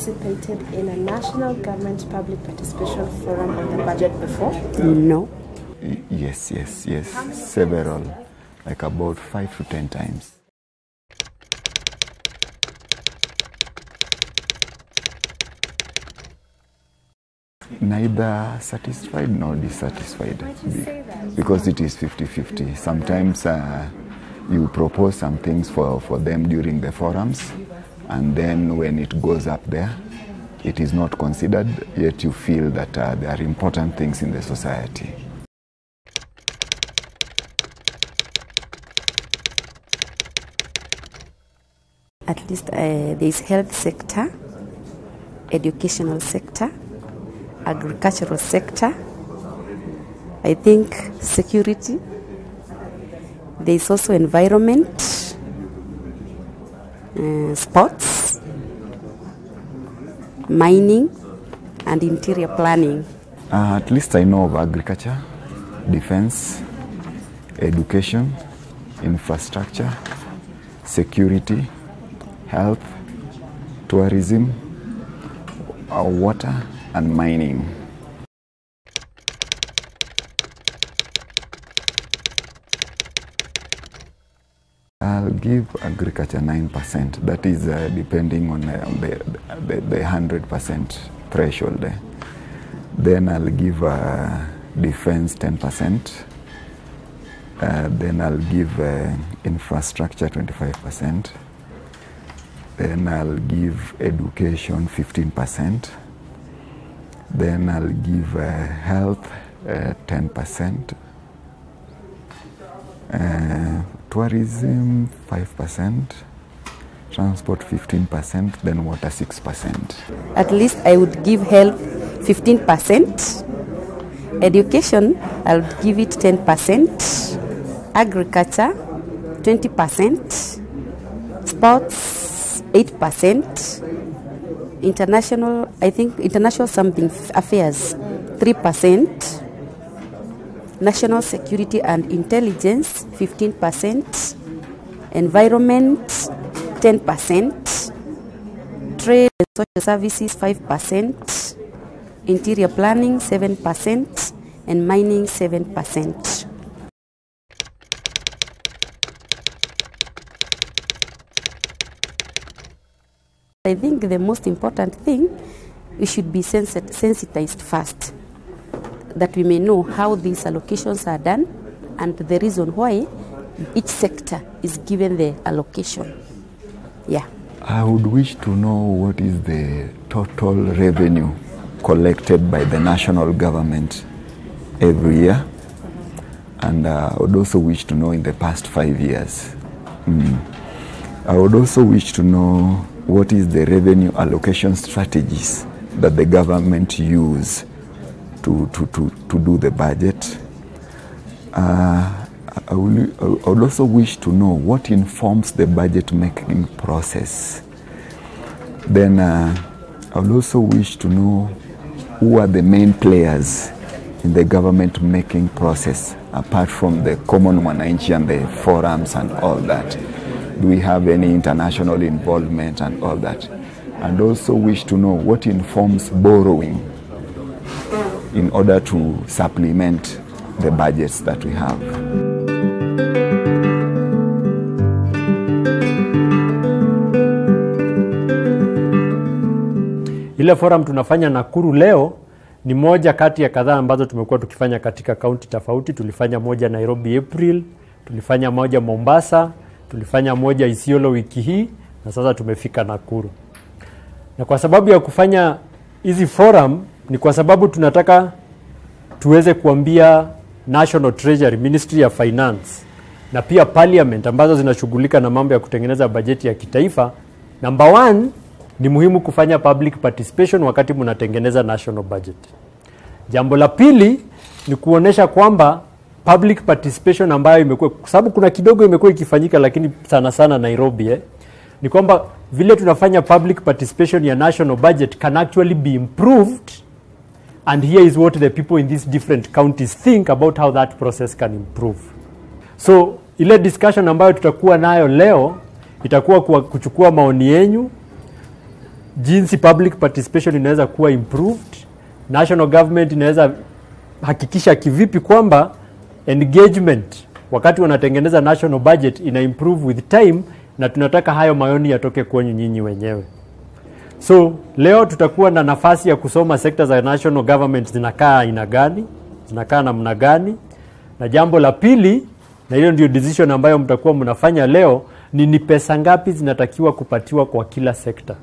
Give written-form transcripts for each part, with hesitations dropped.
participated in a national government public participation forum on the budget before? No. Yes. Several, like about 5 to 10 times. Neither satisfied nor dissatisfied. Why do you say that? Because it is 50-50. Sometimes you propose some things for them during the forums, and then when it goes up there, it is not considered, yet you feel that there are important things in the society. At least there is health sector, educational sector, agricultural sector, I think security. There is also environment, sports, mining, and interior planning. At least I know of agriculture, defense, education, infrastructure, security, health, tourism, water, and mining. I'll give agriculture 9%. That is depending on the 100% threshold. Then I'll give defense 10%. Then I'll give infrastructure 25%. Then I'll give education 15%. Then I'll give health 10%. Tourism 5%. Transport 15%. Then water 6%. At least I would give health 15%. Education, I would give it 10%. Agriculture 20%. Sports 8%. International, I think international something affairs 3%. National security and intelligence 15%. Environment 10%. Trade and social services 5%. Interior planning 7%. And mining 7%. I think the most important thing, we should be sensitized first, that we may know how these allocations are done and the reason why each sector is given the allocation. Yeah. I would wish to know what is the total revenue collected by the national government every year, and I would also wish to know in the past 5 years. I would also wish to know what is the revenue allocation strategies that the government use to do the budget. I would also wish to know what informs the budget making process. Then I would also wish to know who are the main players in the government making process, apart from the common wananchi and the forums and all that. Do we have any international involvement and all that? And also wish to know what informs borrowing in order to supplement the budgets that we have. Ile forum tunafanya Nakuru leo ni moja kati ya kadhaa ambazo tumekuwa tukifanya katika kaunti tofauti. Tulifanya moja Nairobi April, tulifanya moja Mombasa, tulifanya moja Isiolo wiki hii, na sasa tumefika Nakuru. Na kwa sababu ya kufanya hizi forum ni kwa sababu tunataka tuweze kuambia National Treasury, Ministry ya Finance na pia Parliament ambazo zinashughulika na mambo ya kutengeneza bajeti ya kitaifa. Number 1, ni muhimu kufanya public participation wakati mnatengeneza national budget. Jambo la pili ni kuonesha kwamba public participation ambayo imekuwa, kwa sababu kuna kidogo imekuwa ikifanyika lakini sana sana Nairobi, ni kwamba vile tunafanya public participation ya national budget can actually be improved, and here is what the people in these different counties think about how that process can improve. So ile discussion ambayo tutakuwa nayo leo itakuwa kuchukua maoni yenu, jinsi public participation inaweza kuwa improved. National government inaweza hakikisha kivipi kwamba engagement wakati wanatengeneza national budget ina improve with time, na tunataka hayo maoni yatoke kwenye nyinyi wenyewe. So leo tutakuwa na nafasi ya kusoma sekta za national government zinakaa aina gani, zinakaa namna gani. Na jambo la pili, na hiyo ndio decision ambayo mtakuwa mnafanya leo, ni pesa ngapi zinatakiwa kupatiwa kwa kila sekta.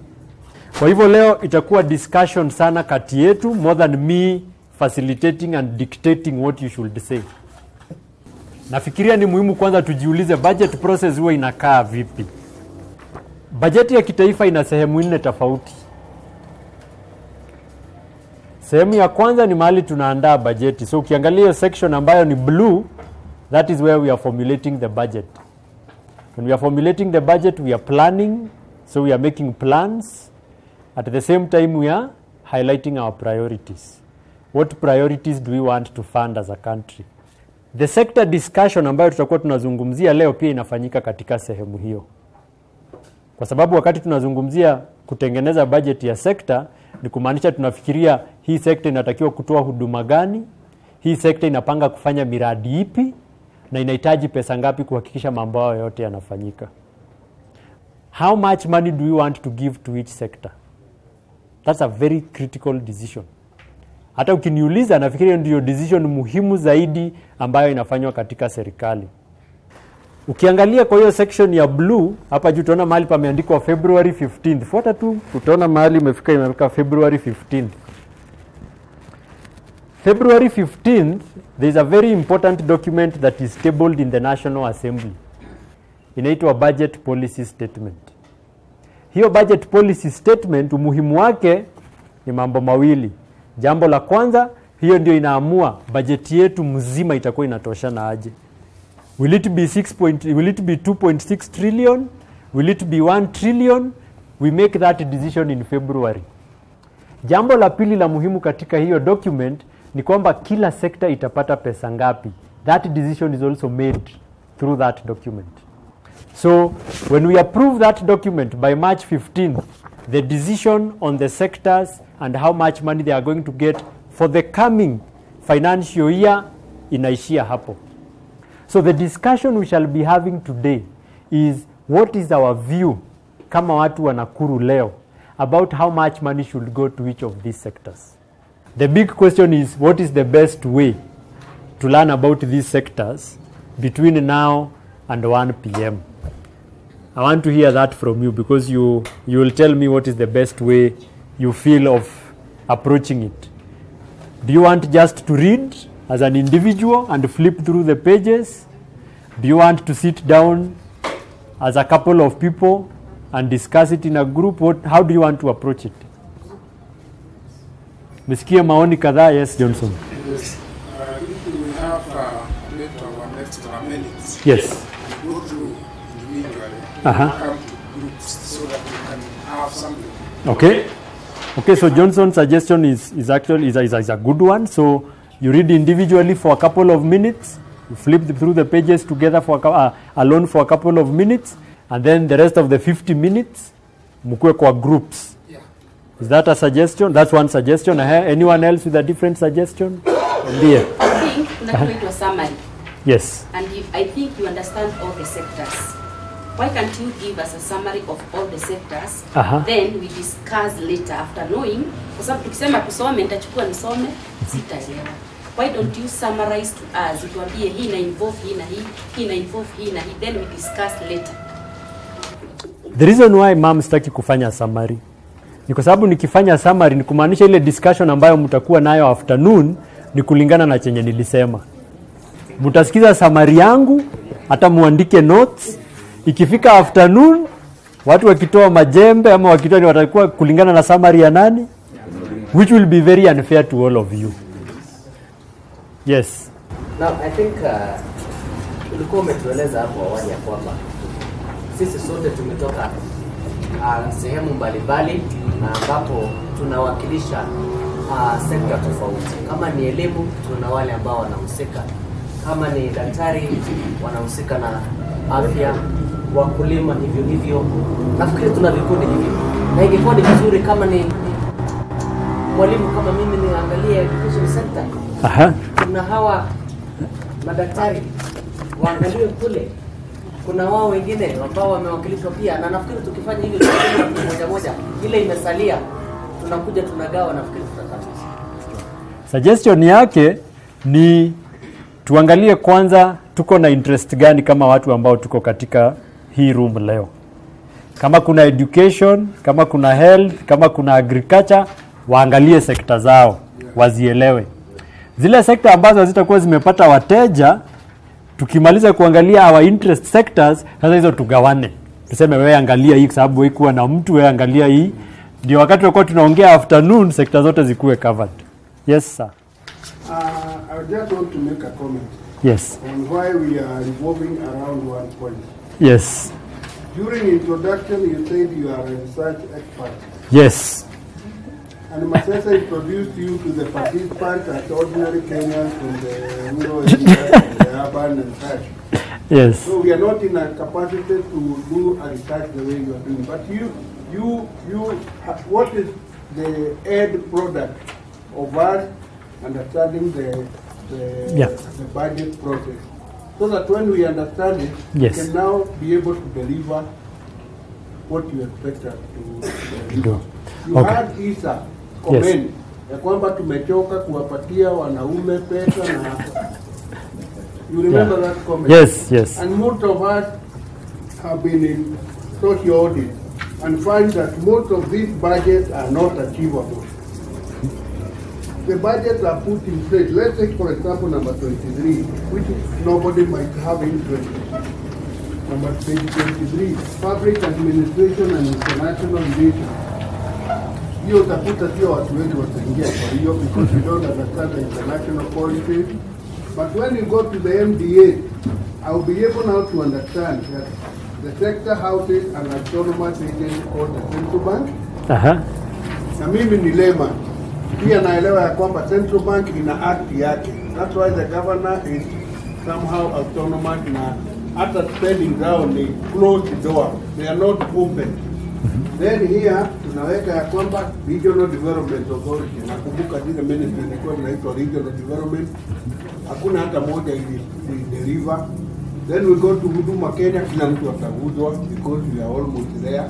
Kwa hivyo leo itakuwa discussion sana kati yetu, more than me facilitating and dictating what you should say. Nafikiria ni muhimu kwanza tujiulize budget process huwa inakaa vipi. Bajeti ya kitaifa ina sehemu 4 tofauti. Sehemu ya kwanza ni mahali tunaandaa bajeti. So ukiangalia hiyo section ambayo ni blue, that is where we are formulating the budget. When we are formulating the budget, we are planning, so we are making plans. At the same time, we are highlighting our priorities. What priorities do we want to fund as a country? The sector discussion ambayo tutakuwa tunazungumzia leo pia inafanyika katika sehemu hiyo. Kwa sababu wakati tunazungumzia kutengeneza budget ya sekta, ni kumaanisha tunafikiria hii sekta inatakiwa kutoa huduma gani, hii sekta inapanga kufanya miradi ipi, na inahitaji pesa ngapi kuhakikisha mambo hayo yote yanafanyika. How much money do we want to give to each sector? That's a very critical decision. Hata ukiniuliza, nafikiria ndio decision muhimu zaidi ambayo inafanywa katika serikali. Ukiangalia kwa hiyo section ya blue, hapa juu utaona mahali pameandikwa February 15th. Fuata tu, utaona mahali imefika February 15th. February 15th, there is a very important document that is tabled in the National Assembly. Inaitwa Budget Policy Statement. Hiyo Budget Policy Statement, umuhimu wake ni mambo mawili. Jambo la kwanza, hiyo ndio inaamua bajeti yetu mzima itakuwa inatoshana aje. Will it be 2.6 trillion? Will it be 1 trillion? We make that decision in February. Jambo la pili la muhimu katika hiyo document ni kwamba kila sekta itapata pesa ngapi. That decision is also made through that document. So when we approve that document by March 15th, the decision on the sectors and how much money they are going to get for the coming financial year inaishia hapo. So the discussion we shall be having today is what is our view kama watu wa Nakuru leo about how much money should go to each of these sectors. The big question is, what is the best way to learn about these sectors between now and 1 p.m. I want to hear that from you, because you will tell me what is the best way you feel of approaching it. Do you want just to read as an individual and flip through the pages? Do you want to sit down as a couple of people and discuss it in a group? How do you want to approach it? Mesikia maoni kadhaa. Yes, Johnson. Yes. We have one extra minutes. Yes. We go through individually. Come to groups so that we can have something. Okay. Okay, so Johnson's suggestion is actually is a good one. So you read individually for a couple of minutes, you flip through the pages together for alone for a couple of minutes, and then the rest of the 50 minutes mukue kwa groups. Yeah. Is that a suggestion? That's one suggestion. Anyone else with a different suggestion? Yeah. I think that went to a summary. Yes. And I think you understand all the sectors. Why can't you give us a summary of all the sectors? Then we discuss later after knowing. Kwa sababu tukisema tusome, nitachukua nisome, sitaelewa. Why don't you summarize to us? Tuambie hii na involve hii na hii, hii na involve hii na hii, then we discuss later. The reason why mom sitaki kufanya summary ni kwa sababu nikifanya summary ni kumaanisha ile discussion ambayo mtakuwa nayo afternoon ni kulingana na chenye nilisema. Mtasikiza summary yangu, hata muandike notes. Ikifika afternoon, watu wakitoa majembe ama wakitoa ni watakuwa kulingana na summary ya nani, which will be very unfair to all of you. Yes. Now I think ulikuwa umetueleza hapo awali ya kwamba sisi sote tumetoka sehemu mbalimbali na ambapo tunawakilisha sekta tofauti. Kama ni elimu, tuna wale ambao wanahusika. Kama ni daktari, wanahusika na afya, wakulima hivyo hivyo. Nafikiri tuna vikundi hivi. na ingekuwa ni vizuri kama ni mwalimu kama mimi niangalie education sector. Aha. Kuna hawa madaktari waangaliwe kule, kuna wao wengine ambao wamewakilishwa pia, na nafikiri tukifanya hivyo moja moja, ile imesalia tunakuja tunagawa, nafikiri tutapata. Suggestion yake ni tuangalie kwanza tuko na interest gani kama watu ambao tuko katika hii room leo. Kama kuna education, kama kuna health, kama kuna agriculture, waangalie sekta zao, wazielewe. Zile sekta ambazo zitakuwa zimepata wateja, tukimaliza kuangalia our interest sectors, sasa hizo tugawane. Tuseme wewe angalia hii sababu wewe kuwa na mtu, wewe angalia hii. Ndio wakati tulikuwa tunaongea afternoon sekta zote zikuwe covered. Yes sir. I just want to make a comment. Yes. On why we are revolving around one point. Yes. During introduction, you said you are a research expert. Yes. And Masesa introduced you to the participants as ordinary Kenyans from the rural areas, the urban and such. Yes. So we are not in a capacity to do a research the way you are doing. But what is the end product of us understanding the budget process? So that when we understand it, yes, we can now be able to deliver what you expect us to deliver. You had Isa comment ya kwamba tumechoka kuwapatia wanaume pesa na you remember that comment? Yes, yes. And most of us have been in social audit and find that most of these budgets are not achievable. The budgets are put in place. Let's take, for example, number 23, which nobody might have interest in. Number 23, Public Administration and International Relations. Hiyo utakuta sio watu wengi wataingia kwa hiyo because we don't understand the international policies. But when you go to the MDA, I'll be able now to understand that the sector houses an autonomous agency called the Central Bank. Na mimi ni layman. Pia naelewa ya kwamba Central Bank ina act yake. That's why the governor is somehow autonomous na hata spending down they close the door. They are not open. Then here tunaweka ya kwamba Regional Development Authority. Nakumbuka zile ministry zilikuwa zinaitwa Regional Development. Hakuna hata moja ili deliver. Then we go to Huduma Kenya, kila mtu ataguzwa because we are almost there.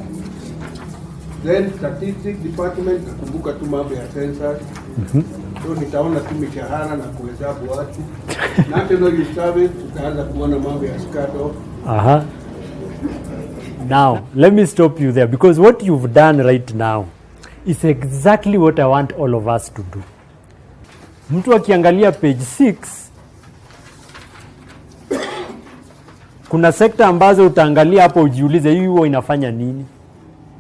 Then Statistics Department, nakumbuka tu mambo ya census. So nitaona tu mishahara na kuhesabu watu. National Youth Service, tutaanza kuona mambo ya SCADO. Now, let me stop you there because what you've done right now is exactly what I want all of us to do. Mtu akiangalia page 6, kuna sekta ambazo utaangalia hapo ujiulize hii huwa inafanya nini?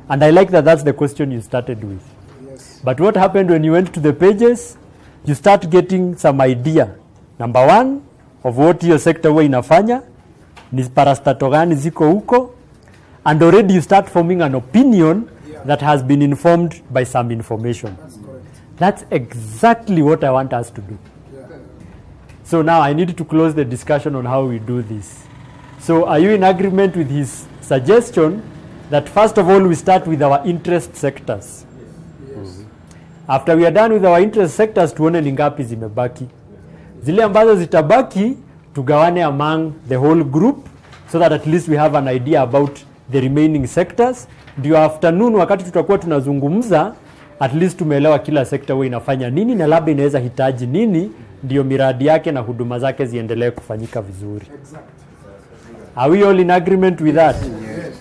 And I like that that's the question you started with. Yes. But what happened when you went to the pages? You start getting some idea. Number one, of what your sector huwa inafanya, ni parastato gani ziko huko, and already you start forming an opinion that has been informed by some information. That's correct. That's exactly what I want us to do. So now I need to close the discussion on how we do this. So are you in agreement with his suggestion that first of all we start with our interest sectors? Yes. After we are done with our interest sectors, tuone ni ngapi zimebaki. Zile ambazo zitabaki tugawane among the whole group so that at least we have an idea about the remaining sectors. Ndio afternoon wakati tutakuwa tunazungumza, at least tumeelewa kila sekta huwa inafanya nini na labda inaweza hitaji nini ndio miradi yake na huduma zake ziendelee kufanyika vizuri. Are we all in agreement with that? Yes.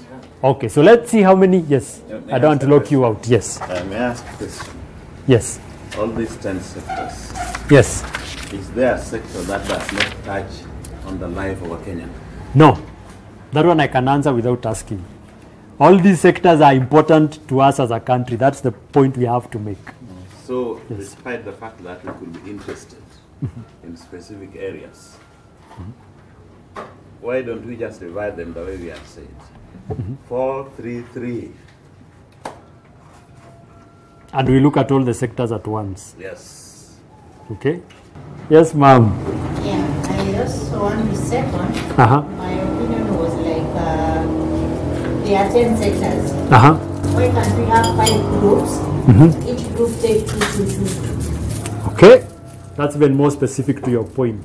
Okay, so let's see how many. Yes. I don't want to lock you out. Yes. May I ask a question? Yes. All these 10 sectors. Yes. Is there a sector that does not touch on the life of a Kenyan? No. That one I can answer without asking. All these sectors are important to us as a country. That's the point we have to make. So, despite the fact that we could be interested in specific areas, why don't we just divide them the way we have said? 4, 3, 3. And we look at all the sectors at once. Yes. Okay? Yes, ma'am. Yeah, I also want to second. Uh-huh. My opinion was like there are 10 sectors. Uh-huh. Why can't we have 5 groups? Each group take 2. Okay, that's even more specific to your point.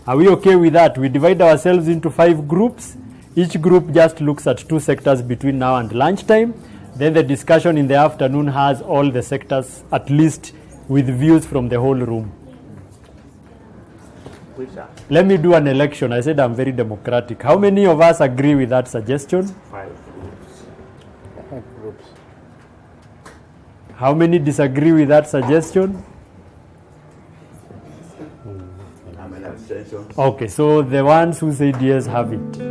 Are we okay with that? We divide ourselves into 5 groups. Each group just looks at 2 sectors between now and lunchtime. Then the discussion in the afternoon has all the sectors, at least with views from the whole room. Let me do an election. I said I'm very democratic. How many of us agree with that suggestion? 5 groups. How many disagree with that suggestion? Okay, so the ones who said yes have it.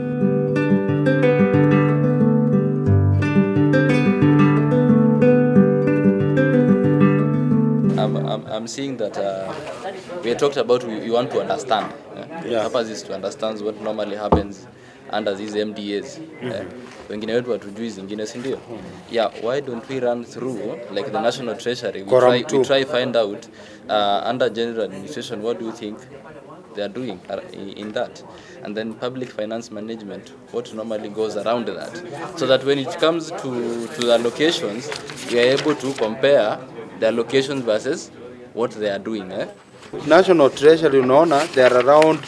I'm seeing that we talked about we want to understand. The purpose is to understand what normally happens under these MDAs. Wengine wetu watujui zingine, si ndio? Yeah, why don't we run through like the National Treasury? We try find out under general administration, what do you think they are doing in that? And then public finance management, what normally goes around that, so that when it comes to the allocations, we are able to compare the allocations versus what they are doing. National Treasury, unaona, there are around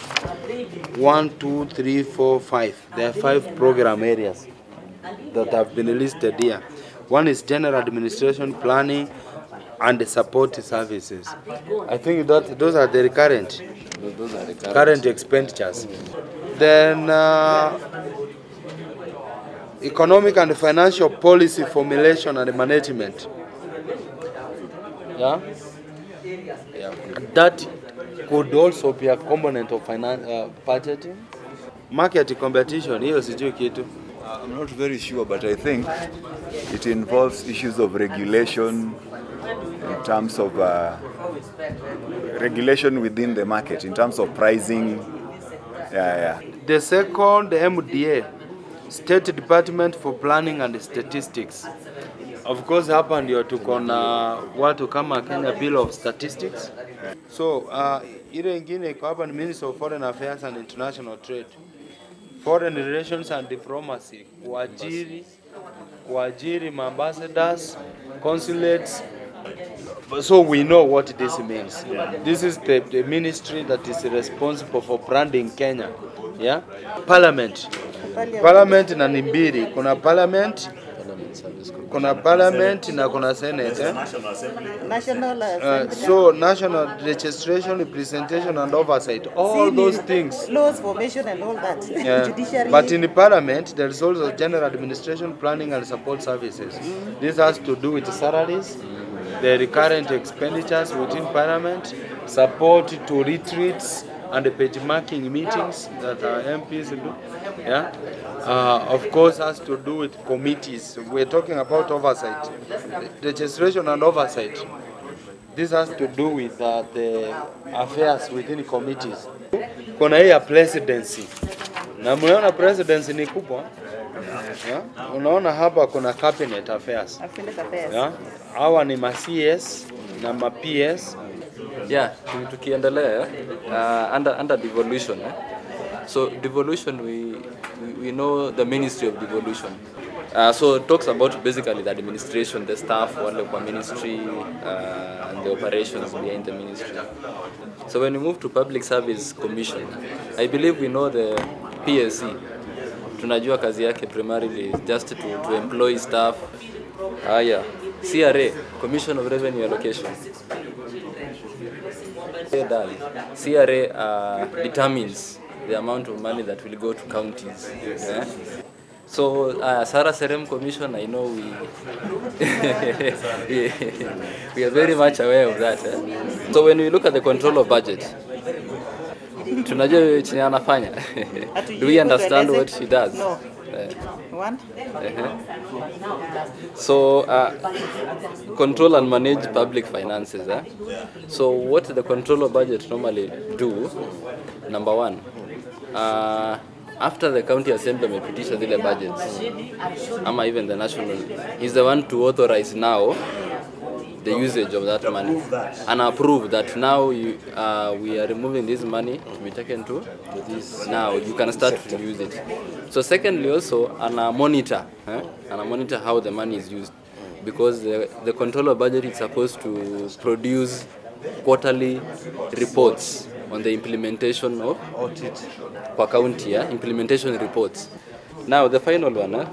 1, 2, 3, 4, 5. There are 5 program areas that have been listed here. One is general administration, planning, and support services. I think that those are the current expenditures. Then economic and financial policy formulation and management. Yeah. That could also be a component of budgeting. Market competition, hiyo sijui kitu. I'm not very sure, but I think it involves issues of regulation in terms of regulation within the market, in terms of pricing. The second MDA, State Department for Planning and Statistics. Of course, hapa ndio tuko na watu kama Kenya Bill of Statistics. So, ile ingine iko hapa ni Ministry of Foreign Affairs and International Trade. Foreign Relations and Diplomacy, kuajiri ambassadors, consulates. So we know what this means. This is the ministry that is responsible for branding Kenya. Yeah? Parliament na ni mbili. Kuna parliament na kuna senate. So national registration, representation and oversight, all those things. Laws, formation and all that. Judiciary. But in the parliament, there is also general administration, planning and support services. This has to do with salaries, the recurrent expenditures within parliament, support to retreats and the benchmarking meetings that our MPs do. Yeah. Of course, has to do with committees. We're talking about oversight, registration and oversight. This has to do with the affairs within committees. Kuna hii ya presidency. Na mnaona presidency ni kubwa. Yeah? Unaona hapa kuna cabinet affairs. Yeah? Hawa ni ma-CS na ma-PS. Yeah, tukiendelea under devolution. So devolution, we know the Ministry of Devolution. So it talks about basically the administration, the staff, wale kwa ministry, and the operations behind the ministry. So when we move to Public Service Commission, I believe we know the PSC. Tunajua kazi yake primarily just to employ staff. Yeah. CRA, Commission of Revenue Allocation. CRA determines the amount of money that will go to counties. Yeah? So Sarah Serem Commission, I know we are very much aware of that. So when we look at the control of budget, tunajua chenye anafanya. Do we understand what she does? No. One. So control and manage public finances. So what the control of budget normally do, number one, after the county assembly mepitisha zile budgets, ama even the national, is the one to authorize now the usage of that money and approve that now we are removing this money to be taken to this. Now you can start to use it. So secondly also, and monitor how the money is used, because the controller budget is supposed to produce quarterly reports on the implementation of per county, implementation reports. Now the final one,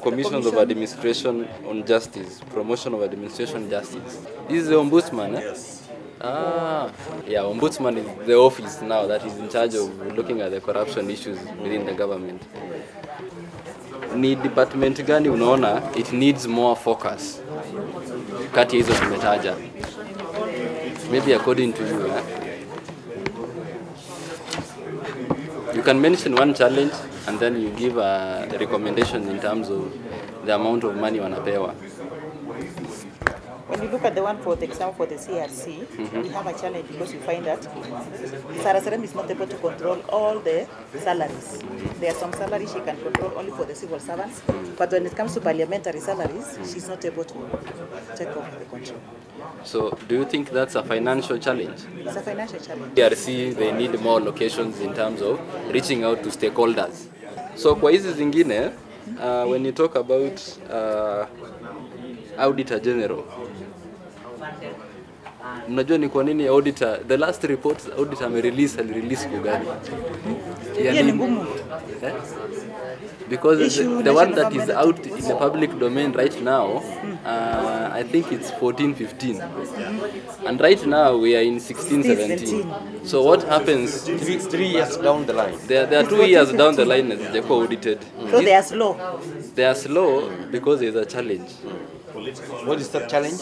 Commissions of Administration on Justice, Promotion of Administration Justice. This is the Ombudsman. Yes. Ombudsman is the office now that is in charge of looking at the corruption issues within the government. Ni department gani unaona it needs more focus kati hizo tumetaja? Maybe according to you, you can mention one challenge and then you give a recommendation in terms of the amount of money wanapewa. When you look at the one for the exam for the CRC, we have a challenge because you find that Saraserem is not able to control all the salaries. There are some salaries she can control only for the civil servants, but when it comes to parliamentary salaries, she's not able to take over the control. So, do you think that's a financial challenge? It's a financial challenge. DRC, they need more locations in terms of reaching out to stakeholders. So, kwa hizi zingine, when you talk about Auditor General, mnajua ni kwa nini auditor, the last report auditor alirelease kwa gani? Ni ngumu. Because the one that is out in the public domain right now, I think it's 14-15. And right now we are in 16-17. So what happens? 3 years down the line. There are 2 years down the line that they are audited. So they are slow. They are slow because there is a challenge. What is that challenge?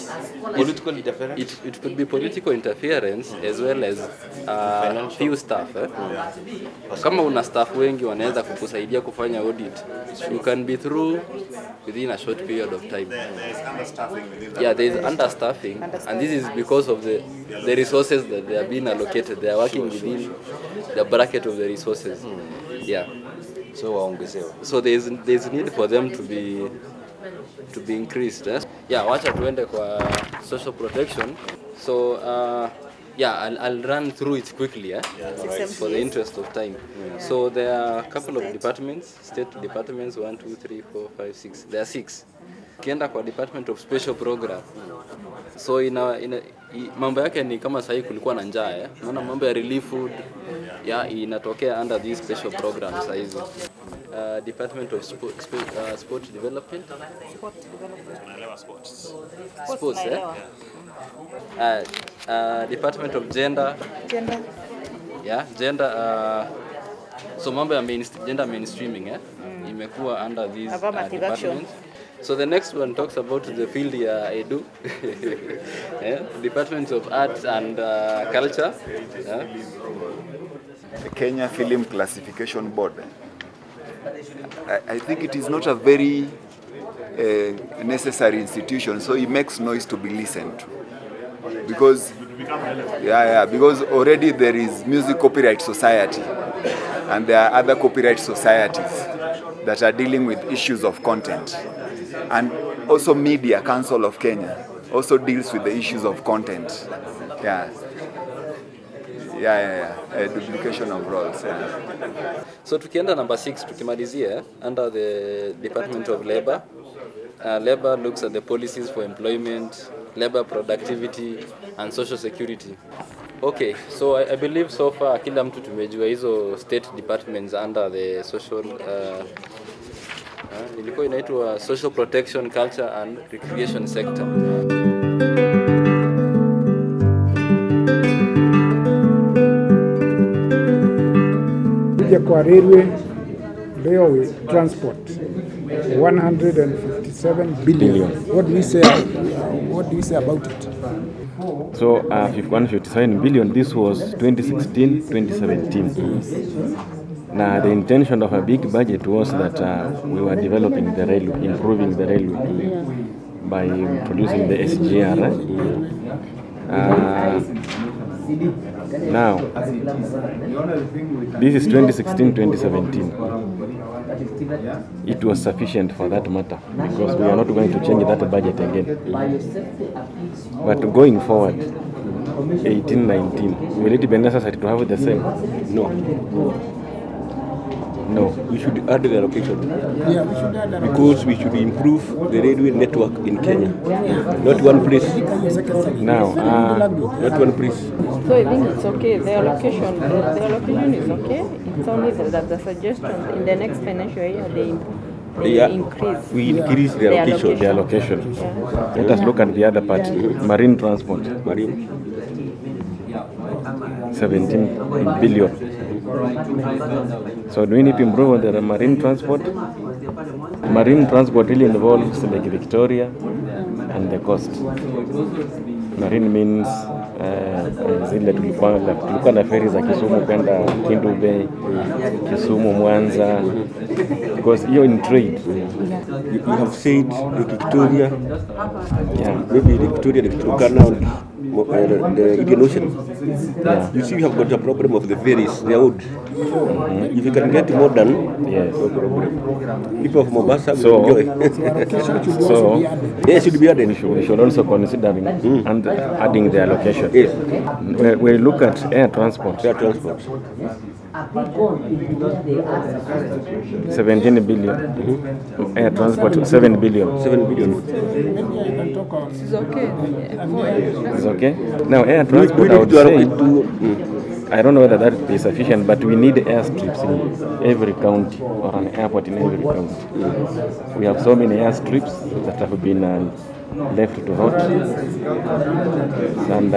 Political interference? It could be political interference as well as few staff. Kama una staff wengi wanaweza kukusaidia kufanya audit, you can be through within a short period of time. Yeah, there is understaffing, and this is because of the resources that they are being allocated. They are working within the bracket of the resources. Yeah. So there is need for them to be increased. Yeah, wacha tuende kwa social protection. So I'll run through it quickly for the interest of time. So there are a couple of departments, state departments, 1, 2, 3, 4, 5, 6. There are 6. Kienda kwa Department of Special Program. So mambo yake ni kama sahii kulikuwa na njaa. Naona mambo ya relief food inatokea under these special programs saizi. Department of Sport Development. Sports, Department of Gender. Yeah, gender. So mambo ya gender mainstreaming, imekuwa under these departments. So the next one talks about the field edu, Department of Arts and Culture. The Kenya Film Classification Board. I think it is not a very necessary institution, so it makes noise to be listened to. Because because already there is Music Copyright Society, and there are other copyright societies that are dealing with issues of content. And also Media Council of Kenya also deals with the issues of content. Duplication of roles. So tukienda number 6, tukimalizia, under the Department of Labor. Labor looks at the policies for employment, labor productivity, and social security. Okay, so I believe so far kila mtu tumejua hizo state departments under the social ilikuwa inaitwa social protection, culture and recreation sector. Kwa railway transport 157 billion. What do we say about it? So 157 billion, this was 2016-2017. Now the intention of a big budget was that we were developing the railway, improving the railway by introducing the SGR. Now, this is 2016-2017. it was sufficient for that matter, because we are not going to change that budget again. But going forward, 18-19, will it be necessary to have the same? No. No. We should add the allocation. Yeah, we should add Because we should improve the railway network in Kenya. Not one place. Now, not one place. So I think it's okay. The allocation is okay. It's only that the suggestion in the next financial year they increase. We increase the allocation. The allocation. Yeah. Let us look at the other part. Marine transport. Marine. 17 billion. So do we need to improve on the marine transport? Marine transport really involves Lake Victoria and the coast. Marine means zile tulikuwa na feri za Kisumu kwenda Kindu Bay, Kisumu, Mwanza, because you're in trade. You have said Lake Victoria, maybe Lake Victoria, Lake Turkana, the Indian Ocean. Yeah. You see, we have got a problem of the ferries. They are old. If you can get modern, yes, no problem. People of Mombasa will enjoy. So yes, should be added. We should also consider and adding the allocation. Yes. We look at air transport. Air transport. 17 billion. Air transport, 7 billion. 7 billion. It's okay. It's okay. Now, air transport, I would say, I don't know whether that would be sufficient, but we need airstrips in every county, or an airport in every county. We have so many airstrips that have been left to rot. And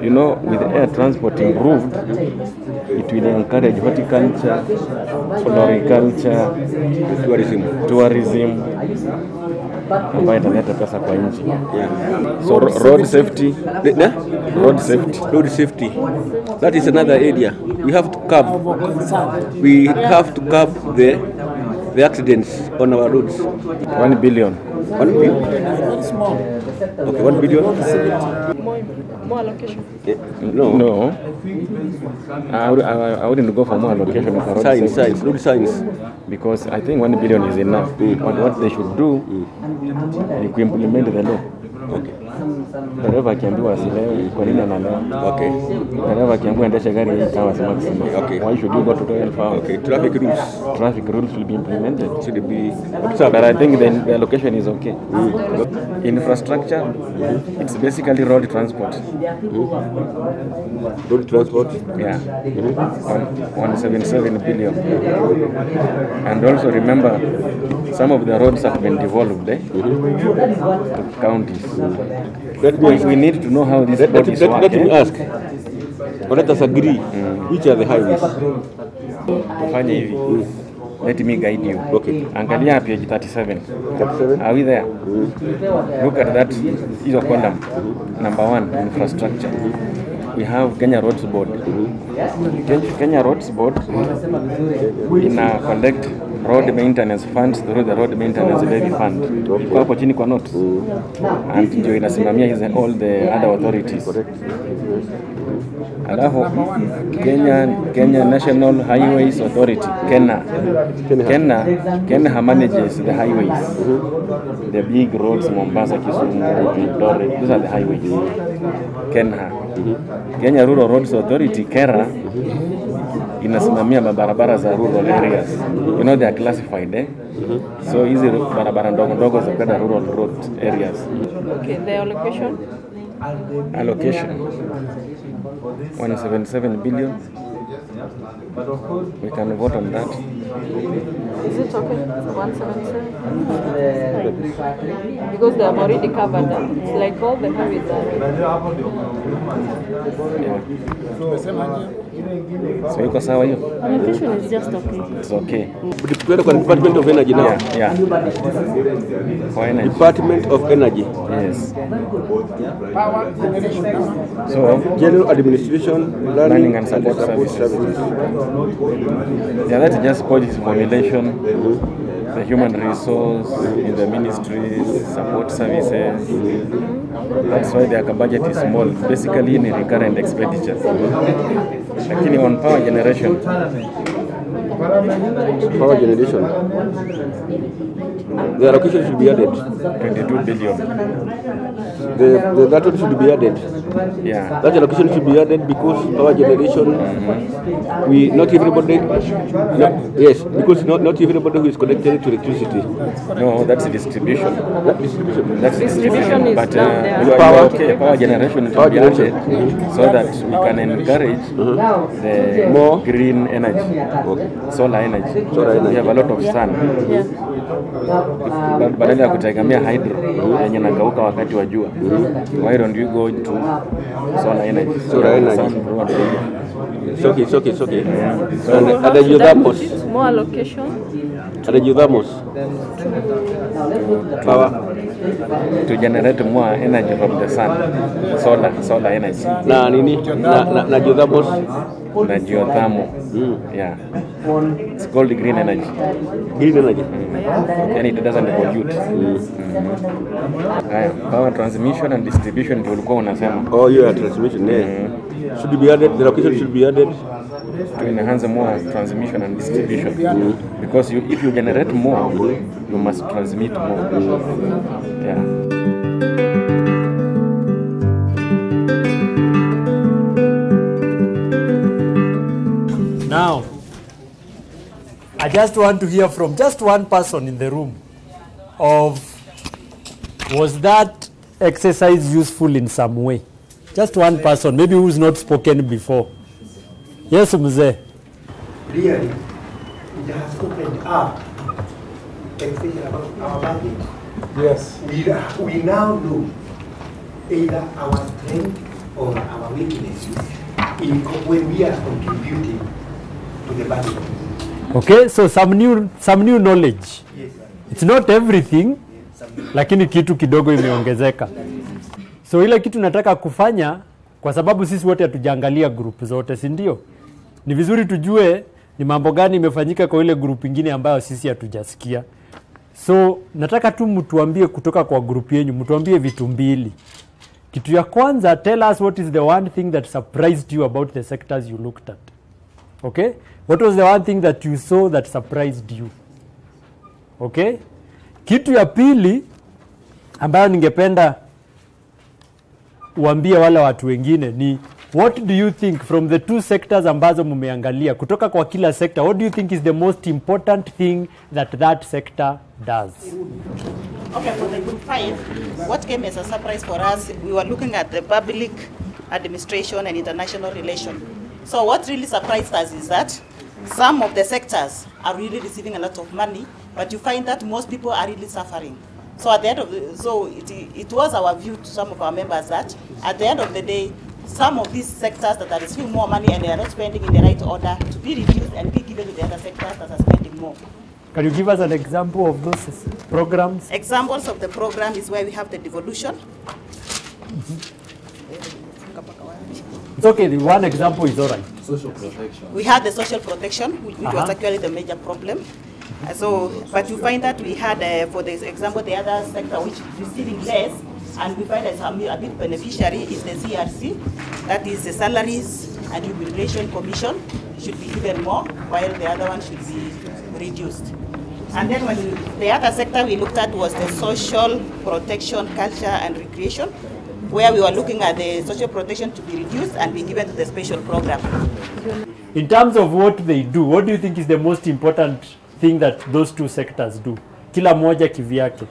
you know, with air transport improved, it will encourage horticulture, floriculture, tourism, ambayo italeta pesa kwa nchi. So road safety, road safety, that is another area. We have to curb the accidents on our roads. 1 billion. 1 billion? Very small. Okay, 1 billion? More allocation? No. I wouldn't go for more allocation for road science. Because I think 1 billion is enough. But what they should do is implement the law. Okay. Dereva akiambiwa asilewe, kwa nini analewa? Okay. Dereva akiambiwa endesha gari 8 hours maximum. Okay. Why should you go to 12 hours? Okay. Traffic rules will be implemented. Should be. But I think the allocation is okay. Infrastructure, it's basically road transport. Road transport? Yeah. 177 billion. And also remember, some of the roads have been devolved to counties. We need to know how these bodies work. Let me ask, or let us agree, which are the highways? Tufanye hivi. Let me guide you. Okay. Angalia page 37. 37? Are we there? Look at that. Is a column. Number 1, infrastructure. We have Kenya Roads Board. Kenya Roads Board collect road maintenance funds through the road maintenance levy fund. Iko hapo chini kwa note. And ndio inasimamia all the other authorities. Alafu Kenya National Highways Authority, Kenya manages the highways. The big roads, Mombasa, Kisumu, Eldoret, these are the highways. Kenya Rural Roads Authority, KERA, inasimamia mabarabara za rural areas. You know they are classified, So hizi barabara ndogo za kwenda rural road areas. Okay, the allocation? Allocation 177 billion. We can vote on that. Is it okay? 177? Because they have already covered that. It's like all the highways So iko sawa hiyo? Allocation is just okay. It's okay. Tukienda kwa Department of Energy now. Yeah. For energy. Department of Energy. Yes. Power generation. So General Administration, Planning and Support Services. Yeah, that's just policy formulation, the human resource in the ministries, support services. That's why their budget is small, basically in recurrent expenditure. Lakini on power generation, Power generation. The allocation should be added. 22 billion. That one should be added. Yeah. That allocation should be added because power generation, not everybody, yes, because not everybody who is connected to electricity. No, that's distribution. That's Distribution is but down there. power generation should be added so that we can encourage the more green energy, solar energy. We have a lot of sun. Badala ya kutegemea hydro yenye nakauka wakati wa jua. Why don't you go to solar energy? Solar energy. It's okay. So And the geothermals. more allocation. And the geothermals. Power. To generate more energy from the sun. Solar energy. Na nini? Na geothermals. Na geothermal. Yeah. It's called green energy. Green energy. And it doesn't pollute. Power transmission and distribution ndio ulikuwa unasema. Oh, yeah, transmission. Yeah. Should be added. The location should be added to enhance more transmission and distribution. Because if you generate more, you must transmit more. Yeah. Now, I just want to hear from just one person in the room was that exercise useful in some way? Just one person, maybe who's not spoken before. Yes, Mzee. Really, it has opened up especially about our budget. Yes. We now know either our strength or our weakness when we are contributing to the budget. Okay, so some new knowledge. Yes, it's not everything, lakini kitu kidogo imeongezeka. So ile kitu nataka kufanya, kwa sababu sisi wote hatujaangalia group zote, si ndio? Ni vizuri tujue ni mambo gani imefanyika kwa ile group nyingine ambayo sisi hatujasikia. So nataka tu mtuambie kutoka kwa group yenu, mtuambie vitu mbili. Kitu ya kwanza, tell us what is the one thing that surprised you about the sectors you looked at. Okay? What was the one thing that you saw that surprised you? Okay? Kitu ya pili ambayo ningependa uambie wale watu wengine ni what do you think from the two sectors ambazo mumeangalia, kutoka kwa kila sector, what do you think is the most important thing that sector does? Okay, for the group 5, what came as a surprise for us, we were looking at the public administration and international relations. So what really surprised us is that some of the sectors are really receiving a lot of money, but you find that most people are really suffering. So at the end of it was our view to some of our members that at the end of the day, some of these sectors that are receiving more money and they are not spending in the right order to be reduced and be given to the other sectors that are spending more. Can you give us an example of those programs? Examples of the program is where we have the devolution. It's okay, the one example is all right. Social protection. We had the social protection, which was actually the major problem. But you find that we had, for the example, the other sector which is receiving less, and we find that a big beneficiary is the CRC, that is the Salaries and Remuneration Commission should be given more, while the other one should be reduced. And then the other sector we looked at was the social protection, culture and recreation, where we were looking at the social protection to be reduced and be given to the special program. In terms of what they do, what do you think is the most important thing that those two sectors do? Kila moja kivyake.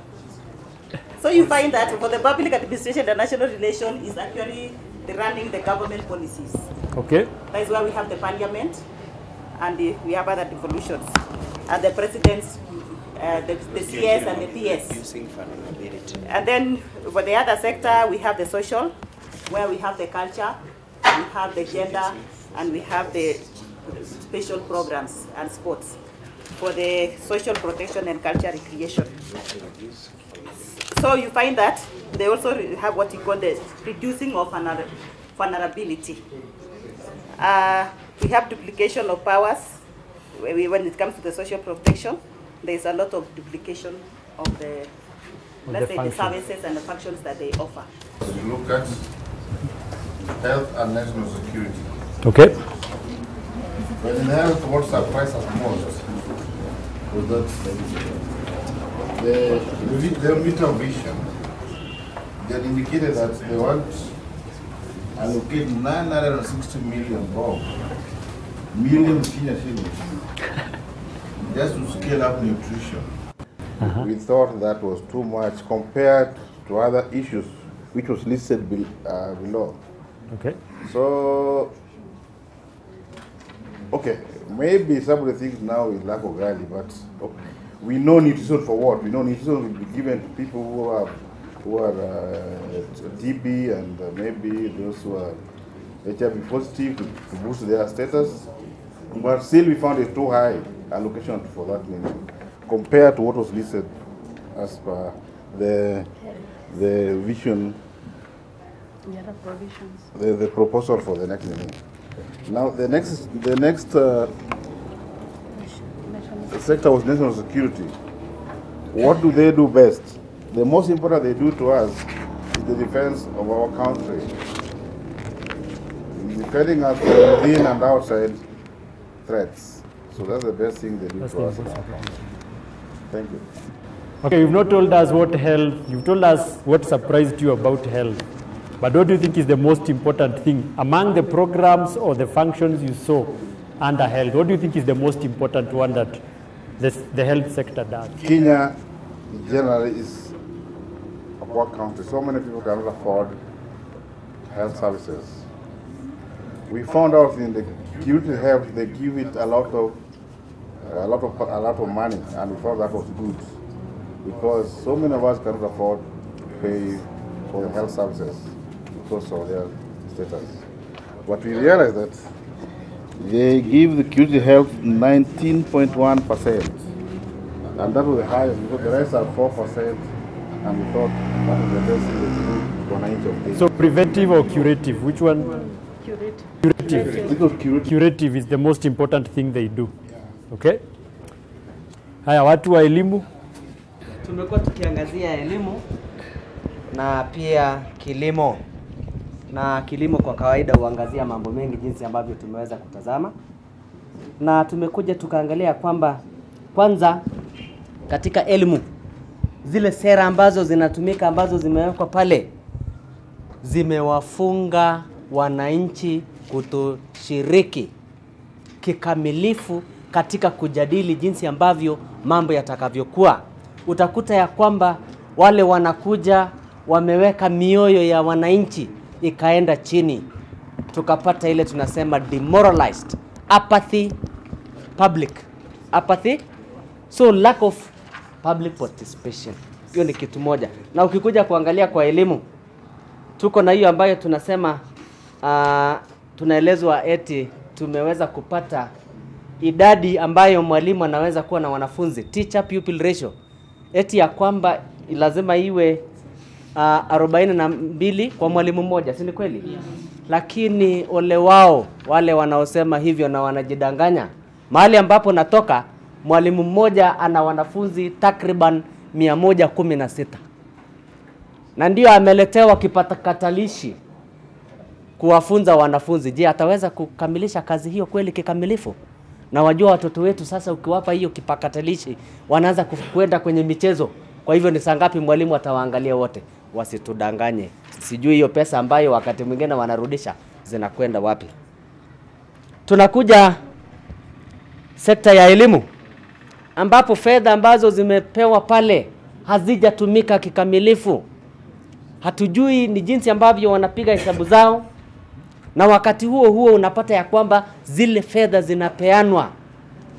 So you find that for the public administration, the national relation is actually running the government policies. Okay. That is where we have the parliament and we have other devolutions. And the presidents, the CS and the PS. And then for the other sector, we have the social, where we have the culture, we have the gender, and we have the special programs and sports. For the social protection and culture recreation. So you find that they also have what you call the reducing of vulnerability. We have duplication of powers. When it comes to the social protection, there is a lot of duplication of the, let's say, the services and the functions that they offer. So you look at health and national security. Okay. But in health, what surprised us most was that the meter vision, they had indicated that they want to allocate 960 million Kenya shillings just to scale up nutrition. We thought that was too much compared to other issues which was listed below. Okay. So, okay, maybe some of the things now is lack of value, but we know nutrition for what? We know nutrition will be given to people who are TB and maybe those who are HIV positive to boost their status. But still we found it too high allocation for that meaning compared to what was listed as per the vision, the proposal for the next meeting. Now the next sector was national security. What do they do best? The most important they do to us is the defense of our country, defending us from within and outside threats. So that's the best thing they do to us. Thank you. Okay, you've not told us what health, you've told us what surprised you about health. But what do you think is the most important thing among the programs or the functions you saw under health? What do you think is the most important one that the health sector does? Kenya generally is a poor country. So many people cannot afford health services. We found out in the community health they give it a lot of money, and we thought that was good because so many of us cannot afford to pay for the health services because of their status. But we realized that they give the community health 19.1%, and that was the highest because the rest are 4%, and we thought that was the best thing they do for an inch of data. So preventive or curative? Which one? Curative is the most important thing they do. Okay? Haya, watu wa elimu. Tumekuwa tukiangazia elimu na pia kilimo. Na kilimo kwa kawaida huangazia mambo mengi jinsi ambavyo tumeweza kutazama. Na tumekuja tukaangalia kwamba kwanza katika elimu zile sera ambazo zinatumika ambazo zimewekwa pale zimewafunga wananchi kutoshiriki kikamilifu katika kujadili jinsi ambavyo mambo yatakavyokuwa. Utakuta ya kwamba wale wanakuja wameweka mioyo ya wananchi ikaenda chini. Tukapata ile tunasema demoralized, apathy, public apathy, so lack of public participation. Hiyo ni kitu moja. Na ukikuja kuangalia kwa elimu, tuko na hiyo ambayo tunasema tunaelezwa eti tumeweza kupata idadi ambayo mwalimu anaweza kuwa na wanafunzi, teacher pupil ratio, eti ya kwamba lazima iwe 42 kwa mwalimu mmoja, si ni kweli? Yeah. Lakini ole wao wale wanaosema hivyo na wanajidanganya. Mahali ambapo natoka mwalimu mmoja ana wanafunzi takriban 116. Na ndio ameletewa kipakatalishi kuwafunza wanafunzi. Je, ataweza kukamilisha kazi hiyo kweli kikamilifu? Na wajua watoto wetu sasa ukiwapa hiyo kipakatalishi wanaanza kwenda kwenye michezo. Kwa hivyo ni saa ngapi mwalimu atawaangalia wote? Wasitudanganye. Sijui hiyo pesa ambayo wakati mwingine wanarudisha zinakwenda wapi. Tunakuja sekta ya elimu ambapo fedha ambazo zimepewa pale hazijatumika kikamilifu. Hatujui ni jinsi ambavyo wanapiga hesabu zao, na wakati huo unapata ya kwamba zile fedha zinapeanwa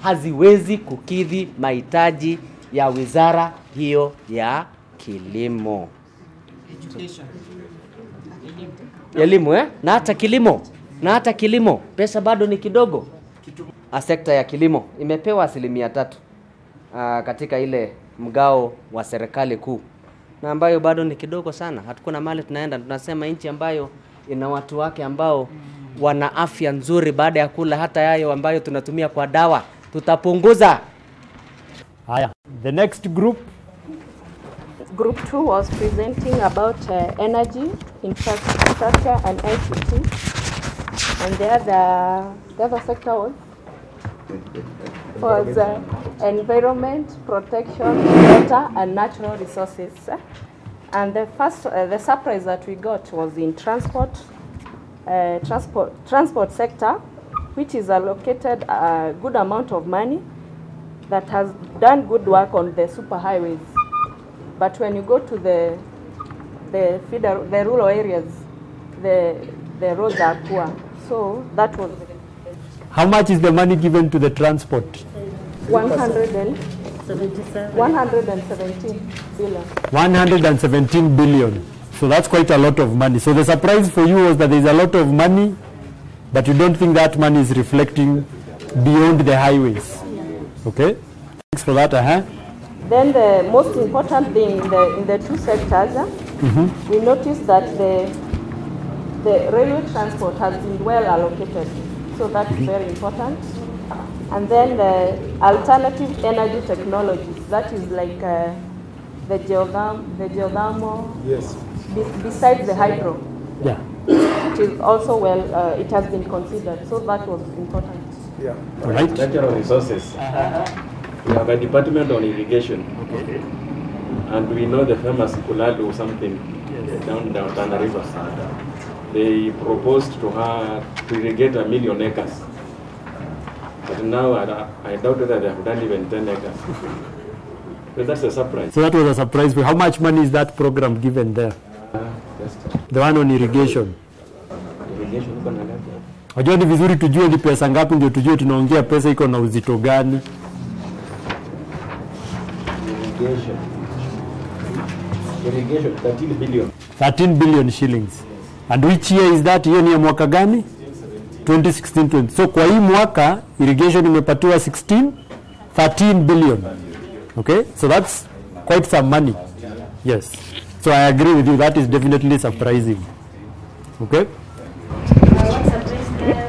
haziwezi kukidhi mahitaji ya wizara hiyo ya kilimo. Elimu na hata kilimo pesa bado ni kidogo. Sekta ya kilimo imepewa 3% katika ile mgao wa serikali kuu, na ambayo bado ni kidogo sana. Hatukuna mahali tunaenda. Tunasema nchi ambayo ina watu wake ambao wana afya nzuri baada ya kula hata yayo ambayo tunatumia kwa dawa tutapunguza. Haya, the next group. Group 2 was presenting about energy, infrastructure and ICT. And the other sector was for the environment, protection, water, and natural resources. And the first, the surprise that we got was in transport sector, which is allocated a good amount of money that has done good work on the superhighways. But when you go to the rural areas, the roads are poor. So that was. How much is the money given to the transport? 117 billion. 117 billion. So that's quite a lot of money. So the surprise for you was that there's a lot of money, but you don't think that money is reflecting beyond the highways. Okay? Thanks for that. Then the most important thing in the two sectors, we noticed that the railway transport has been well allocated. So that's very important. And then the alternative energy technologies, that is like the geothermal, yes. Besides the hydro, yeah, which is also well, it has been considered. So that was important. Yeah. Right. Natural resources. We have a department on irrigation. Okay. And we know the famous Kuladu something down Tana River. They proposed to irrigate 1 million acres. But now I doubt whether they have done even 10 acres. But that's a surprise. So that was a surprise. How much money is that program given there? The one on irrigation. Wajua ni vizuri tujue ni pesa ngapi ndio tujue tunaongea pesa iko na uzito gani. Irrigation 13 billion. 13 billion shillings. And which year is that? Hiyo ni ya mwaka gani? 2016-20. So kwa hii mwaka irrigation imepatiwa 13 billion. Okay? So that's quite some money. Yes. So I agree with you. That is definitely surprising. Okay? What surprised us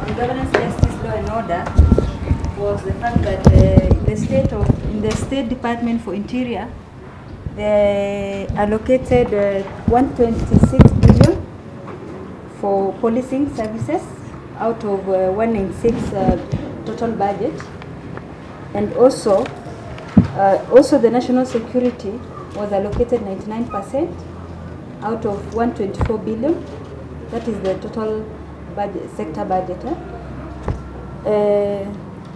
on governance, justice, law and order was the fact that in the State Department for Interior, they allocated 126 billion for policing services out of 196 total budget, and also the national security was allocated 99% out of 124 billion. That is the total budget, sector budget.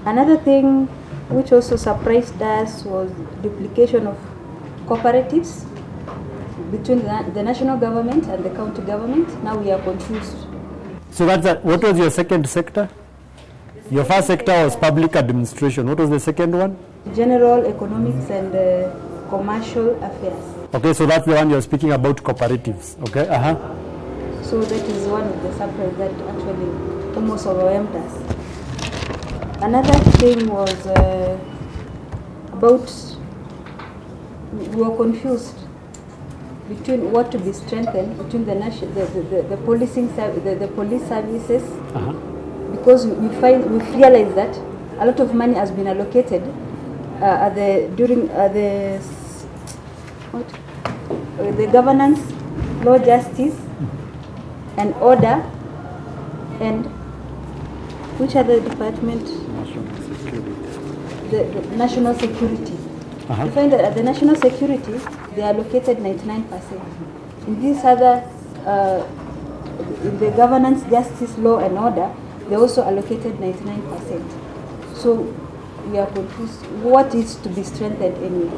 Another thing which also surprised us was duplication of cooperatives between the national government and the county government. Now we are confused. So what was your second sector? Your first sector was public administration. What was the second one? General economics and commercial affairs. Okay, so that's the one you're speaking about, cooperatives. Okay, So that is one of the surprises that actually almost overwhelmed us. Another thing was about, we were confused between what to be strengthened between the policing the police services, because we realize that a lot of money has been allocated the governance, law, justice, and order, and which other department? The national security. We find that at the national security, they are allocated 99%. In these other, in the governance, justice, law, and order, they also allocated 99%. So we are confused. What is to be strengthened anyway?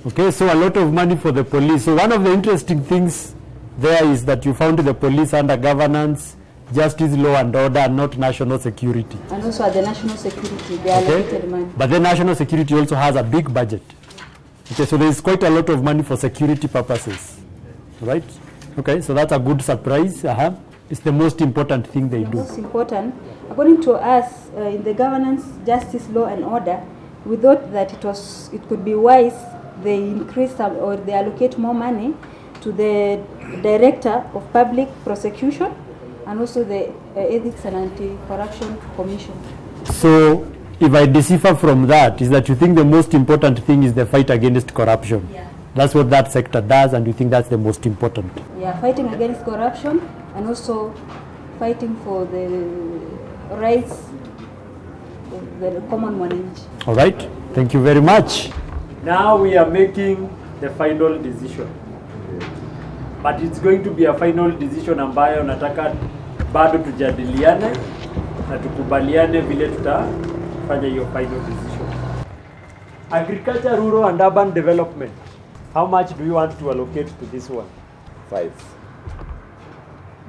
Okay, so a lot of money for the police. So one of the interesting things there is that you found the police under governance, justice, law and order, and not national security. And also at the national security, they allocated money. But the national security also has a big budget. Okay, so there is quite a lot of money for security purposes, right? Okay, so that's a good surprise. It's the most important thing they do. Most important, according to us, in the governance, justice, law and order, we thought that it could be wise they increase or they allocate more money to the Director of Public Prosecution and also the Ethics and Anti-Corruption Commission. So, if I decipher from that, is that you think the most important thing is the fight against corruption? Yeah. That's what that sector does, and you think that's the most important? Yeah, fighting against corruption and also fighting for the rights of the common mwananchi. All right, thank you very much. Now we are making the final decision, but it's going to be a final decision ambayo nataka bado tujadiliane na tukubaliane vile tutafanya hiyo final decision. Agriculture, rural and urban development. How much do you want to allocate to this one? 5.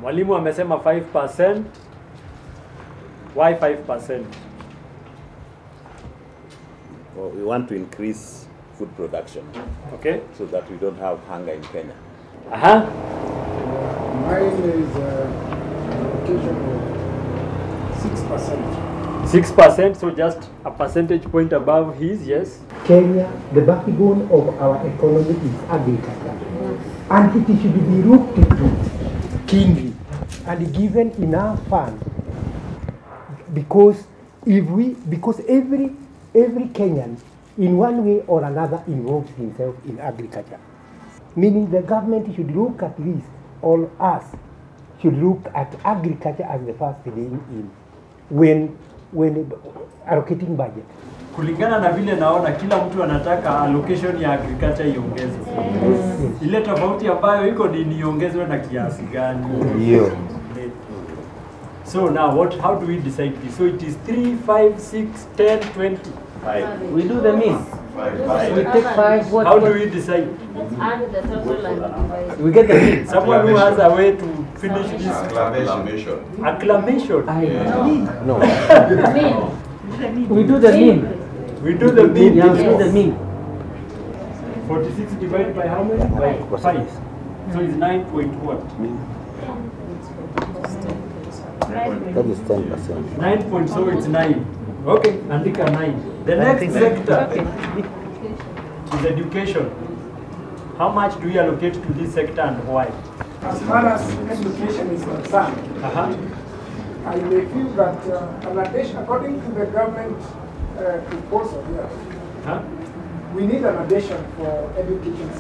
Mwalimu amesema 5%. Why 5%? Well, we want to increase food production. Okay. So that we don't have hunger in Kenya. Mine is allocation of 6%. 6%, so just a percentage point above his, yes. Kenya, the backbone of our economy is agriculture. And it should be looked into keenly and given enough funds, because every Kenyan in one way or another involves himself in agriculture. Meaning the government should look at this, all us should look at agriculture as the first thing in when allocating budget. Kulingana na vile naona kila mtu anataka allocation ya agriculture iongezwe. Ile tofauti ambayo iko ni niongezwe na kiasi gani. Ndio. So now how do we decide this? So it is 3, 5, 6, 10, 20. 5. We do the mean. 5. We take 5. How do we decide? Add the total and divide. We get the mean. Someone who has a way to finish this. Acclamation. Acclamation. No. We do the mean. We do the mean. Yeah, we do the mean. 46 divided by how many? By 5. So it's 9 point what? That is 10%. 9 point, so it's 9. Okay, andika 9. The next sector is education. How much do we allocate to this sector and why? As far as education is concerned, I may feel that an addition, according to the government proposal here, we need an addition for education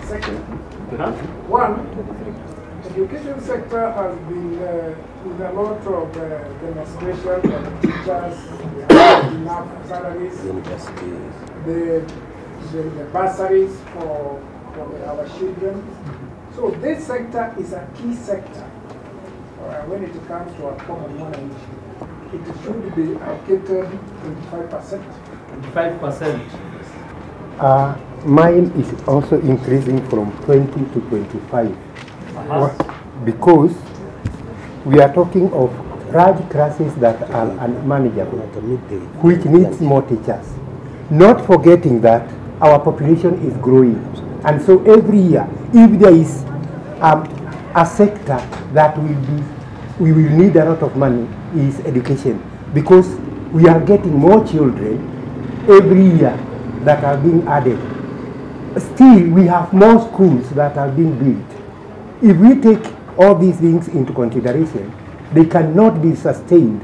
sector. One, education sector has been with a lot of demonstration of teachers, enough salaries, the bursaries for our children. So this sector is a key sector when it comes to our common mwananchi. It should be allocated 25%. 25%. Mine is also increasing from 20 to 25. Because we are talking of large classes that are unmanageable, which needs more teachers. Not forgetting that our population is growing. And so every year, if there is a sector that we will need a lot of money, is education. Because we are getting more children every year that are being added. Still, we have more schools that are being built. If we take all these things into consideration, they cannot be sustained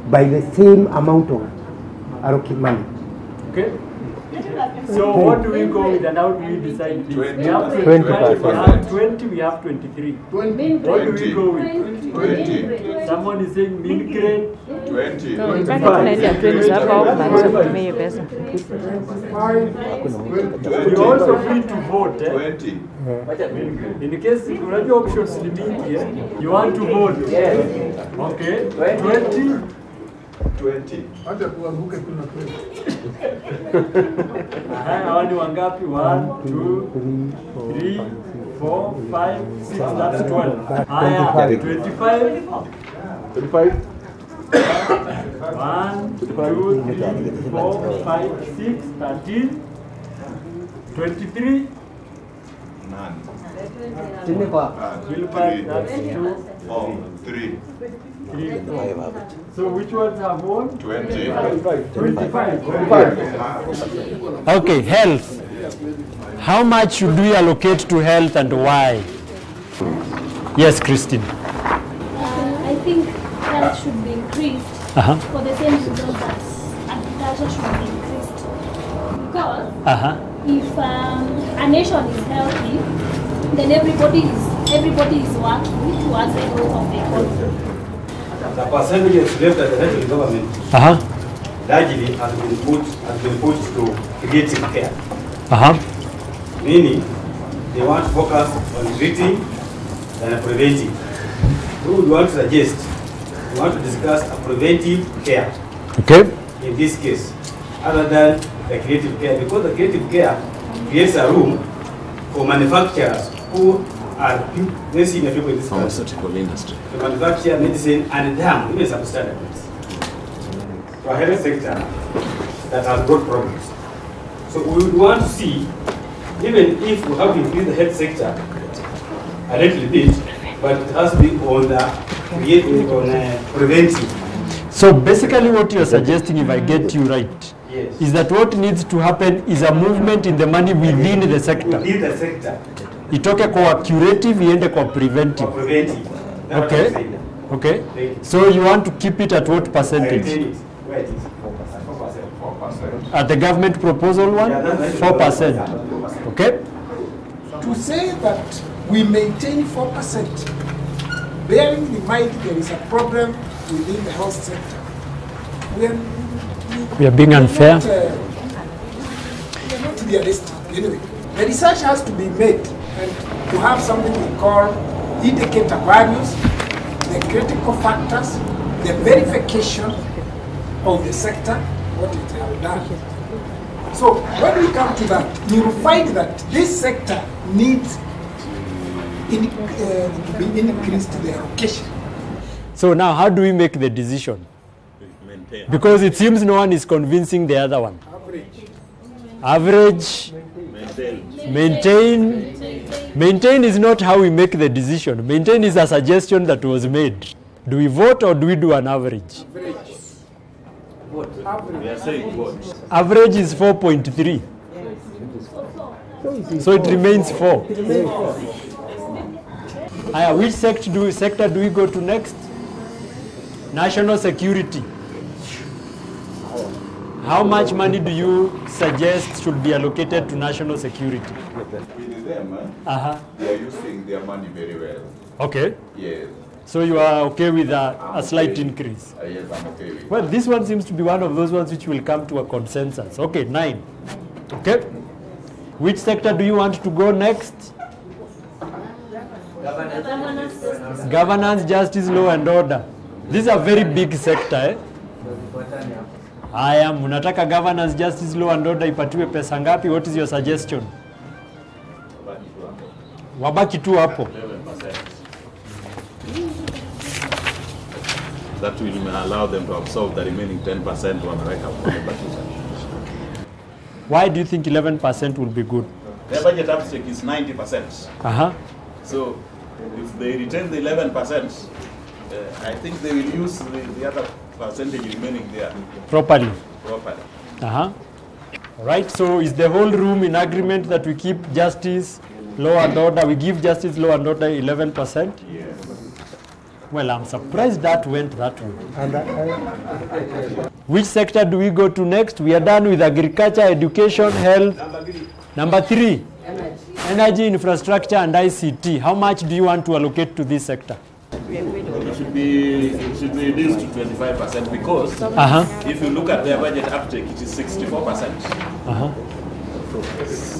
by the same amount of allocated money. Okay. So what do we go with and how do we decide this? We have 20%. we have 20, we have 23. 20. What do we go with? 20. Someone is saying mean grade. 20. No, you also free to vote. 20. In case you have your options limited, you want to vote. Okay. 20. 20. Hawa ni wangapi? 1, 2, 3, 4, 5, 6, that's 12. Haya, 25. 25. 1, 2, 3, 4, 5, 6, 13, 23. None. Gilbert, that's 2. 4, 3. 3, 4. So which ones have won? 20. 25. Okay, health. How much should we allocate to health and why? Yes, Christine. I think health should be increased for the same reason that agriculture should be increased. Because if a nation is healthy, then everybody is working towards the growth of the economy. The percentage is left at the federal government. largely has been put to creative care. Meaning, they want to focus on treating than preventing. We would want to suggest, we want to discuss a preventive care. Okay. In this case, other than the creative care, because the creative care creates a room for manufacturers who are very senior people in this pharmaceutical industry to manufacture medicine and damn, even substandard medicine. To a health sector that has brought problems. So we would want to see, even if we have to increase the health sector a little bit, but it has to be on the preventive. So basically what you're suggesting, if I get you right, yes, is that what needs to happen is a movement in the money within the sector. Within the sector. Itoke kwa curative, iende kwa preventive. Preventive. That's Okay. what I'm saying. Okay. Thank you. So you want to keep it at what I percentage? retain it. Where it is? 4%. At the government proposal one? Yeah, that's 4%. Okay. To say that we maintain 4%, bearing in mind there is a problem within the health sector, We are being unfair. Not, we are not realistic. Anyway, the research has to be made and to have something we call indicator values, the critical factors, the verification of the sector, what it has done. So when we come to that, you will find that this sector needs to be increased to the allocation. So now how do we make the decision? maintain. Because it seems no one is convincing the other one. Average. Maintain is not how we make the decision. Maintain is a suggestion that was made. Do we vote or do we do an average? We are saying vote. Average is 4.3. So it remains 4. Which sector do we go to next? National security. How much money do you suggest should be allocated to national security? With them, they are using their money very well. Okay. Yes. So you are okay with a slight increase? Yes, I'm okay with it. Well, this one seems to be one of those ones which will come to a consensus. Okay, 9. Okay. Which sector do you want to go next? Governance, justice, law and order. This is a very big sector. Eh? Haya, mnataka governance, justice, law and order ipatiwe pesa ngapi? What is your suggestion? Wabaki tu hapo. That will allow them to absorb the remaining 10% wanaweka kwenye budget. Why do you think 11% will be good? Their budget uptake is 90%. So if they retain the 11%, I think they will use the other percentage remaining there Properly. properly. Right, so is the whole room in agreement that we keep justice, law and order, we give justice, law and order 11%? Yes. Well, I'm surprised that went that way. Which sector do we go to next? We are done with agriculture, education, health. Number 3. Energy, infrastructure and ICT. How much do you want to allocate to this sector? It should be reduced to 25% because if you look at their budget uptake, it is 64%.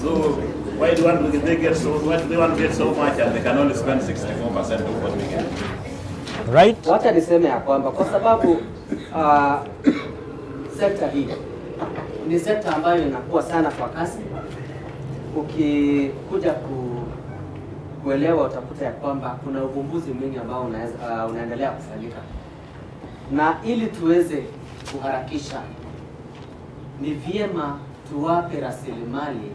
So why do they get so? Why do they want to get so much and they can only spend 64% of what we get? Right? Wacha niseme ya kwamba kwa sababu sekta hii ni sekta ambayo inakuwa sana kwa kasi. Ukikuja kuelewa utakuta ya kwamba kuna uvumbuzi mwingi ambao unaendelea kufanyika, na ili tuweze kuharakisha ni vyema tuwape rasilimali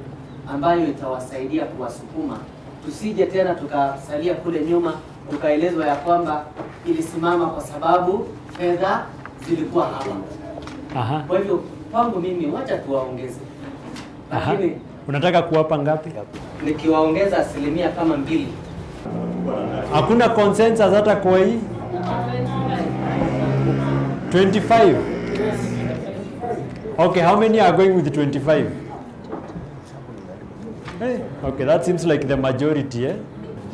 ambayo itawasaidia kuwasukuma, tusije tena tukasalia kule nyuma tukaelezwa ya kwamba ilisimama kwa sababu fedha zilikuwa hapa. Kwa hivyo kwangu mimi wacha tuwaongeze. Lakini unataka kuwapa ngapi? Nikiwaongeza asilimia kama 2. Hakuna consensus hata kwa hii 25. Okay, how many are going with 25? Hey, okay, that seems like the majority.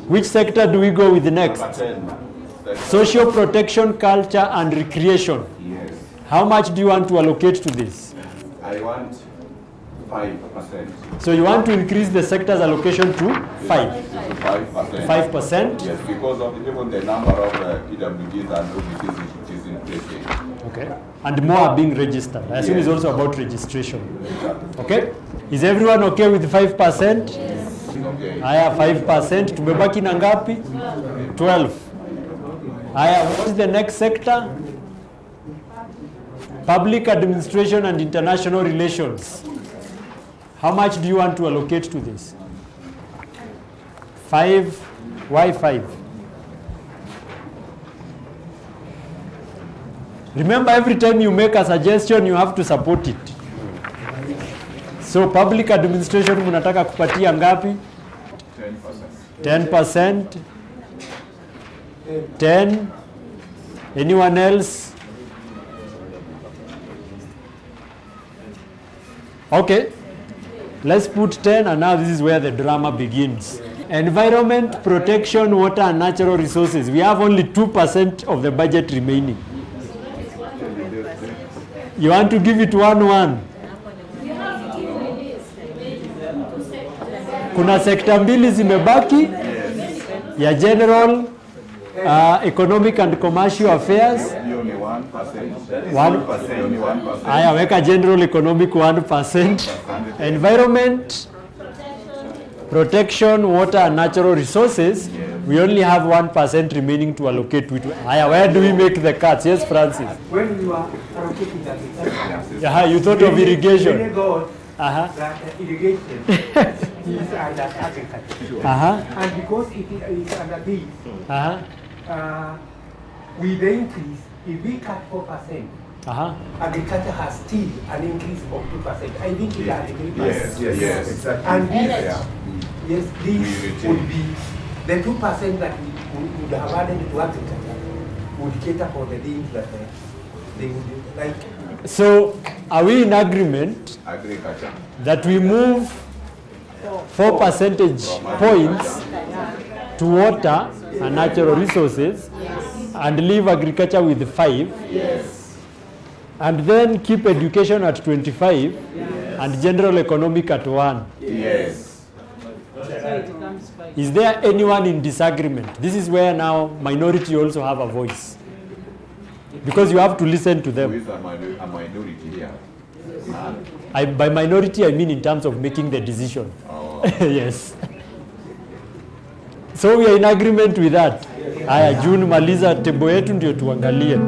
Which sector do we go with next? Social protection, culture and recreation. How much do you want to allocate to this? I want 5%. So you want to increase the sector's allocation to 5%? 5%. 5%? Yes, because of even the number of PWGs and OBCs which is in place here. Okay. And more are being registered. I assume it's also about registration. Okay? Is everyone okay with 5%? Yes. Okay. Haya, 5%. Tumebaki na ngapi? 12. Haya, what is the next sector? Public administration and international relations. How much do you want to allocate to this? 5. Why 5? Remember, every time you make a suggestion, you have to support it. So public administration munataka kupatia ngapi? 10%. 10. Anyone else? Okay. Let's put 10, and now this is where the drama begins. Environment, protection, water and natural resources. We have only 2% of the budget remaining. You want to give it 1-1? Kuna sekta mbili zimebaki ya general economic and commercial affairs. Only 1%. 1%. Aya, weka general economic 1%. Environment, protection, water and natural resources. We only have 1% remaining to allocate to it. Aya, where do we make the cuts? Yes, Francis. When you are allocating that, Yeah, you thought of irrigation. That irrigation is under agriculture. And because it is under this, with the increase, if we cut 4%, agriculture has still an increase of 2%. I think it has Yes, exactly. And this, yes, this would be the 2% that we would have added to agriculture would cater for the things that they would like. So, are we in agreement that we move 4 percentage points to water and natural resources and leave agriculture with 5? Yes. And then keep education at 25 and general economic at 1? Yes. Is there anyone in disagreement? This is where now minority also have a voice. Because you have to listen to them. Who is a minority here? By minority, I mean in terms of making the decision. Oh. Yes. So we are in agreement with that. Aya, June maliza tebo yetu ndio tuangalie.